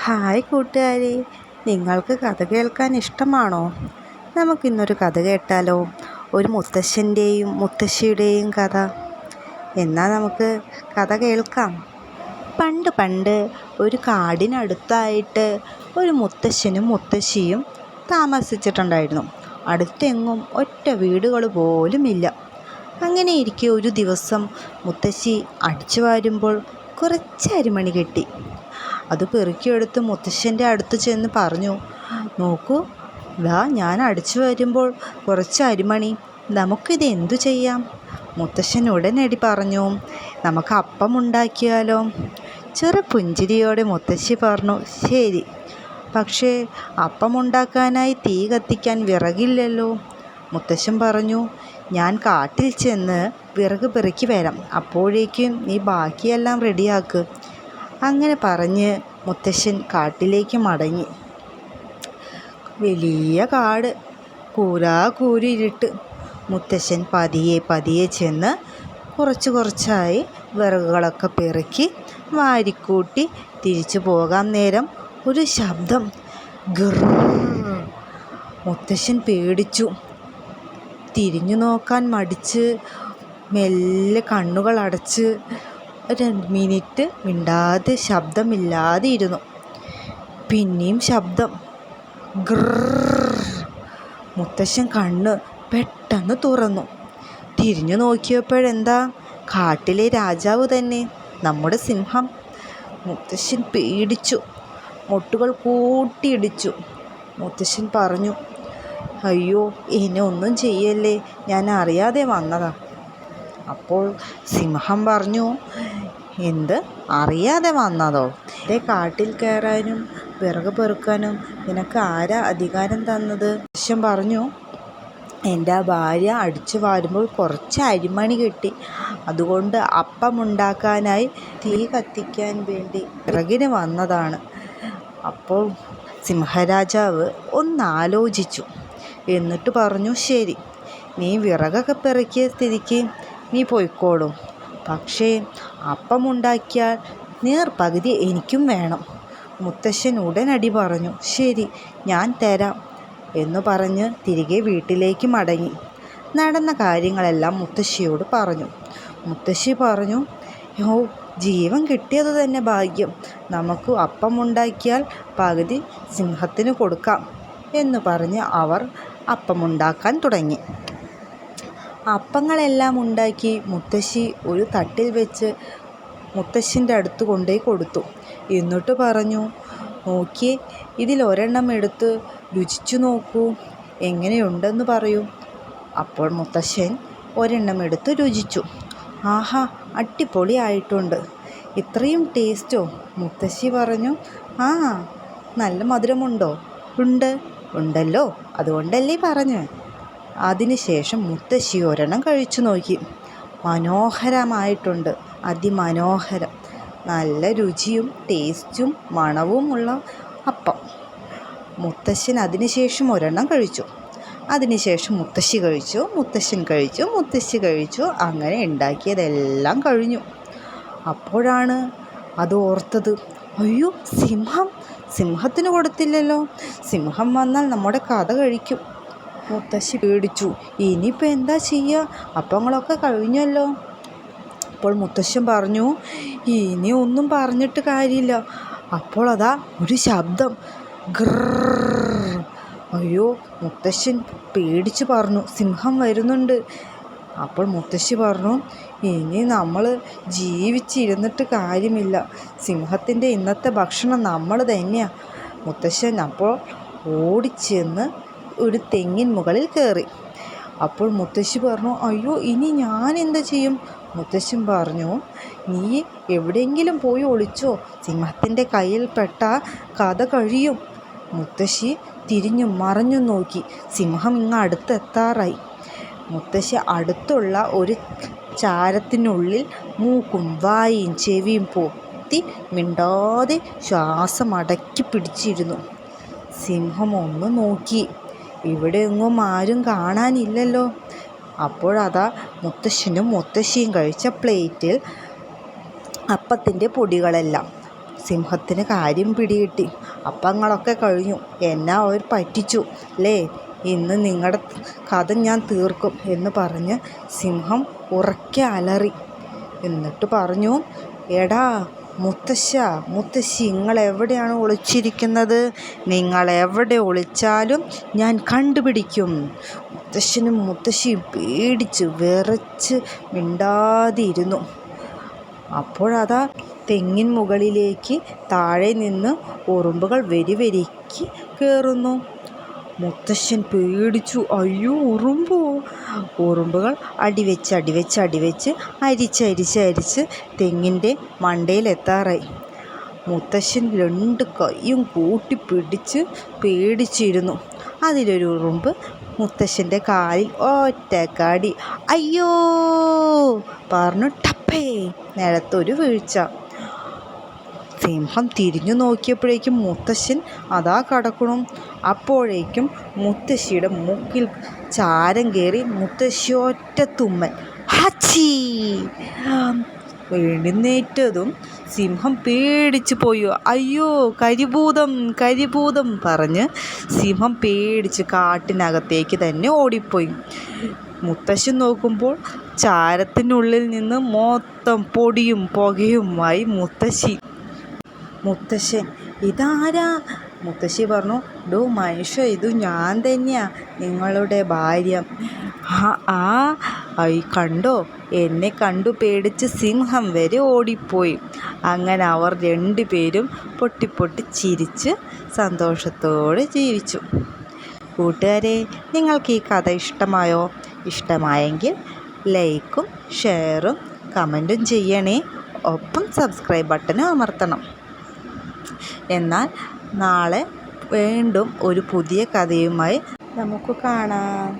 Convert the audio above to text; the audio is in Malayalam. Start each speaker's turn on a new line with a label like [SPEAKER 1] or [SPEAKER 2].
[SPEAKER 1] ഹായ് കൂട്ടുകാരെ, നിങ്ങൾക്ക് കഥ കേൾക്കാൻ ഇഷ്ടമാണോ? നമുക്കിന്നൊരു കഥ കേട്ടാലോ? ഒരു മുത്തശ്ശൻ്റെയും മുത്തശ്ശിയുടെയും കഥ. എന്നാൽ നമുക്ക് കഥ കേൾക്കാം. പണ്ട് പണ്ട് ഒരു കാടിനടുത്തായിട്ട് ഒരു മുത്തശ്ശനും മുത്തശ്ശിയും താമസിച്ചിട്ടുണ്ടായിരുന്നു. അടുത്തെങ്ങും ഒറ്റ വീടുകൾ പോലുമില്ല. അങ്ങനെയിരിക്കെ ഒരു ദിവസം മുത്തശ്ശി അടിച്ചു വാരുമ്പോൾ കുറച്ച് അരിമണി കിട്ടി. അത് പെറുക്കിയെടുത്ത് മുത്തശ്ശൻ്റെ അടുത്ത് ചെന്ന് പറഞ്ഞു, നോക്കൂ, ഞാൻ അടിച്ചു വരുമ്പോൾ കുറച്ച് അരിമണി, നമുക്കിത് എന്തു ചെയ്യാം? മുത്തശ്ശൻ ഉടനടി പറഞ്ഞു, നമുക്ക് അപ്പം ഉണ്ടാക്കിയാലോ? ചെറു പുഞ്ചിരിയോടെ മുത്തശ്ശി പറഞ്ഞു, ശരി, പക്ഷേ അപ്പം ഉണ്ടാക്കാനായി തീ കത്തിക്കാൻ വിറകില്ലല്ലോ. മുത്തശ്ശൻ പറഞ്ഞു, ഞാൻ കാട്ടിൽ ചെന്ന് വിറക് പെറുക്കി വരാം, അപ്പോഴേക്കും നീ ബാക്കിയെല്ലാം റെഡിയാക്ക്. അങ്ങനെ പറഞ്ഞ് മുത്തശ്ശൻ കാട്ടിലേക്ക് മടങ്ങി. വലിയ കാട്, കൂരിരുട്ട്. മുത്തശ്ശൻ പതിയെ പതിയെ ചെന്ന് കുറച്ചായി വിറകുകളൊക്കെ പെറുക്കി വാരിക്കൂട്ടി തിരിച്ചു പോകാൻ നേരം ഒരു ശബ്ദം, ഗിർ. മുത്തശ്ശൻ പേടിച്ചു. തിരിഞ്ഞു നോക്കാൻ മടിച്ച് മെല്ലെ കണ്ണുകൾ അടച്ച് 2 മിനിറ്റ് മിണ്ടാതെ ശബ്ദമില്ലാതെ ഇരുന്നു. പിന്നെയും ശബ്ദം, ഗിർ. മുത്തശ്ശൻ കണ്ണ് പെട്ടെന്ന് തുറന്നു. തിരിഞ്ഞു നോക്കിയപ്പോഴെന്താ, കാട്ടിലെ രാജാവ് തന്നെ, നമ്മുടെ സിംഹം. മുത്തശ്ശൻ പേടിച്ചു, മുട്ടുകൾ കൂട്ടിയിടിച്ചു. മുത്തശ്ശൻ പറഞ്ഞു, അയ്യോ, എന്നെ ഒന്നും ചെയ്യല്ലേ, ഞാൻ അറിയാതെ വന്നതാ. അപ്പോൾ സിംഹം പറഞ്ഞു, എന്ത്, അറിയാതെ വന്നതോ? കാട്ടിൽ കയറാനും വിറക് പെറുക്കാനും നിനക്ക് ആരാ അധികാരം തന്നത്? മുത്തശ്ശൻ പറഞ്ഞു, എൻ്റെ ഭാര്യ അടിച്ചു വാരുമ്പോൾ കുറച്ച് അരിമണി കിട്ടി, അതുകൊണ്ട് അപ്പം ഉണ്ടാക്കാനായി തീ കത്തിക്കാൻ വേണ്ടി വിറകിന് വന്നതാണ്. അപ്പോൾ സിംഹരാജാവ് ഒന്നാലോചിച്ചു. എന്നിട്ട് പറഞ്ഞു, ശരി, നീ വിറകൊക്കെ പെറുക്കിയ സ്ഥിതിക്ക് നീ പോയിക്കോളും. പക്ഷേ അപ്പമുണ്ടാക്കിയാൽ നേർപകുതി എനിക്കും വേണം. മുത്തശ്ശൻ ഉടനടി പറഞ്ഞു, ശരി, ഞാൻ തരാം എന്നു പറഞ്ഞ് തിരികെ വീട്ടിലേക്ക് മടങ്ങി. നടന്ന കാര്യങ്ങളെല്ലാം മുത്തശ്ശിയോട് പറഞ്ഞു. മുത്തശ്ശി പറഞ്ഞു, ഓ, ജീവൻ കിട്ടിയത് തന്നെ ഭാഗ്യം. നമുക്ക് അപ്പമുണ്ടാക്കിയാൽ പകുതി സിംഹത്തിന് കൊടുക്കാം എന്ന് പറഞ്ഞ് അവർ അപ്പമുണ്ടാക്കാൻ തുടങ്ങി. അപ്പങ്ങളെല്ലാം ഉണ്ടാക്കി മുത്തശ്ശി ഒരു തട്ടിൽ വെച്ച് മുത്തശ്ശൻ്റെ അടുത്ത് കൊണ്ടുപോയി കൊടുത്തു. എന്നിട്ട് പറഞ്ഞു, നോക്കിയേ, ഇതിലൊരെണ്ണം എടുത്ത് രുചിച്ചു നോക്കൂ, എങ്ങനെയുണ്ടെന്ന് പറയൂ. അപ്പോൾ മുത്തശ്ശൻ ഒരെണ്ണം എടുത്ത് രുചിച്ചു. ആഹാ, അടിപൊളിയായിട്ടുണ്ട്. ഇത്രയും ടേസ്റ്റോ? മുത്തശ്ശി പറഞ്ഞു, ആ, നല്ല മധുരമുണ്ടോ? ഉണ്ടല്ലോ, അതുകൊണ്ടല്ലേ പറഞ്ഞു. അതിനുശേഷം മുത്തശ്ശി ഒരെണ്ണം കഴിച്ചു നോക്കി. മനോഹരമായിട്ടുണ്ട്, അതിമനോഹരം. നല്ല രുചിയും ടേസ്റ്റും മണവുമുള്ള അപ്പം. മുത്തശ്ശൻ അതിനുശേഷം ഒരെണ്ണം കഴിച്ചു. അതിനുശേഷം മുത്തശ്ശി കഴിച്ചു, മുത്തശ്ശൻ കഴിച്ചു, മുത്തശ്ശി കഴിച്ചു. അങ്ങനെ ഉണ്ടാക്കിയതെല്ലാം കഴിഞ്ഞു. അപ്പോഴാണ് അത് ഓർത്തത്, അയ്യോ, സിംഹത്തിന് കൊടുത്തില്ലല്ലോ. സിംഹം വന്നാൽ നമ്മുടെ കഥ കഴിക്കും. മുത്തശ്ശി പേടിച്ചു. ഇനിയിപ്പോൾ എന്താ ചെയ്യുക? അപ്പങ്ങളൊക്കെ കഴിഞ്ഞല്ലോ. അപ്പോൾ മുത്തശ്ശൻ പറഞ്ഞു, ഇനി ഒന്നും പറഞ്ഞിട്ട് കാര്യമില്ല. അപ്പോൾ അതാ ഒരു ശബ്ദം, ഗിർ. അയ്യോ, മുത്തശ്ശൻ പേടിച്ചു പറഞ്ഞു, സിംഹം വരുന്നുണ്ട്. അപ്പോൾ മുത്തശ്ശി പറഞ്ഞു, ഇനി നമ്മൾ ജീവിച്ചിരുന്നിട്ട് കാര്യമില്ല. സിംഹത്തിൻ്റെ ഇന്നത്തെ ഭക്ഷണം നമ്മൾ തന്നെയാണ്. മുത്തശ്ശൻ അപ്പോൾ ഓടിച്ചെന്ന് ഒരു തെങ്ങിൻ മുകളിൽ കയറി. അപ്പോൾ മുത്തശ്ശി പറഞ്ഞു, അയ്യോ, ഇനി ഞാൻ എന്ത് ചെയ്യും? മുത്തശ്ശൻ പറഞ്ഞു, നീ എവിടെയെങ്കിലും പോയി ഒളിച്ചോ, സിംഹത്തിൻ്റെ കയ്യിൽ പെട്ട കഥ കഴിയും. മുത്തശ്ശി തിരിഞ്ഞു മറഞ്ഞു നോക്കി. സിംഹം അടുത്തെത്താറായി. മുത്തശ്ശി അടുത്തുള്ള ഒരു ചാരത്തിനുള്ളിൽ മൂക്കും വായും ചെവിയും പൊത്തി മിണ്ടാതെ ശ്വാസം അടക്കി പിടിച്ചിരുന്നു. സിംഹം ഒന്ന് നോക്കി. ഇവിടെ എങ്ങും ആരും കാണാനില്ലല്ലോ. അപ്പോഴതാ മുത്തശ്ശനും മുത്തശ്ശിയും കഴിച്ച പ്ലേറ്റിൽ അപ്പത്തിൻ്റെ പൊടികളെല്ലാം സിംഹത്തിന് കാര്യം പിടികിട്ടി. അപ്പങ്ങളൊക്കെ കഴിഞ്ഞു, എന്നെ അവർ പറ്റിച്ചു അല്ലേ, ഇന്ന് നിങ്ങളുടെ കഥ ഞാൻ തീർക്കും എന്ന് പറഞ്ഞ് സിംഹം ഉറക്കെ അലറി. എന്നിട്ട് പറഞ്ഞു, എടാ മുത്തശ്ശി, നിങ്ങളെവിടെയാണ് ഒളിച്ചിരിക്കുന്നത്? നിങ്ങളെവിടെ ഒളിച്ചാലും ഞാൻ കണ്ടുപിടിക്കും. മുത്തശ്ശനും മുത്തശ്ശിയും പേടിച്ച് വിറച്ച് മിണ്ടാതിരുന്നു. അപ്പോഴതാ തെങ്ങിൻ മുകളിലേക്ക് താഴെ നിന്ന് ഉറുമ്പുകൾ വരിവരിക്ക് കയറുന്നു. മുത്തശ്ശൻ പേടിച്ചു. അയ്യോ, ഉറുമ്പോ! ഉറുമ്പുകൾ അടിവെച്ച് അരിച്ച് തെങ്ങിൻ്റെ മണ്ടയിലെത്താറായി. മുത്തശ്ശൻ 2 കൈയും കൂട്ടിപ്പിടിച്ച് പേടിച്ചിരുന്നു. അതിലൊരു ഉറുമ്പ് മുത്തശ്ശൻ്റെ കാലിൽ ഒറ്റക്കടി. അയ്യോ പറഞ്ഞു ടപ്പേ നിലത്തൊരു വീഴ്ച. സിംഹം തിരിഞ്ഞു നോക്കിയപ്പോഴേക്കും മുത്തശ്ശൻ അതാ കിടക്കണം. അപ്പോഴേക്കും മുത്തശ്ശിയുടെ മൂക്കിൽ ചാരം കയറി. മുത്തശ്ശി ഒറ്റ തുമ്മൽ. ഹച്ചി! എഴുന്നേറ്റതും സിംഹം പേടിച്ചു പോയി. അയ്യോ, കരിഭൂതം പറഞ്ഞ് സിംഹം പേടിച്ച് കാട്ടിനകത്തേക്ക് തന്നെ ഓടിപ്പോയി. മുത്തശ്ശൻ നോക്കുമ്പോൾ ചാരത്തിനുള്ളിൽ നിന്ന് മൊത്തം പൊടിയും പുകയുമായി മുത്തശ്ശൻ ഇതാരാ? മുത്തശ്ശി പറഞ്ഞു, ഡോ മനുഷ്യ, ഇത് ഞാൻ തന്നെയാ, നിങ്ങളുടെ ഭാര്യ. കണ്ടോ, എന്നെ കണ്ടു പേടിച്ച് സിംഹം വരെ ഓടിപ്പോയി. അങ്ങനെ അവർ 2 പേരും പൊട്ടി ചിരിച്ച് സന്തോഷത്തോടെ ജീവിച്ചു. കൂട്ടുകാരെ, നിങ്ങൾക്ക് ഈ കഥ ഇഷ്ടമായോ? ഇഷ്ടമായെങ്കിൽ ലൈക്കും ഷെയറും കമൻറ്റും ചെയ്യണേ. ഒപ്പം സബ്സ്ക്രൈബ് ബട്ടനും അമർത്തണം. എന്നാൽ നാളെ വീണ്ടും ഒരു പുതിയ കഥയുമായി നമുക്ക് കാണാം.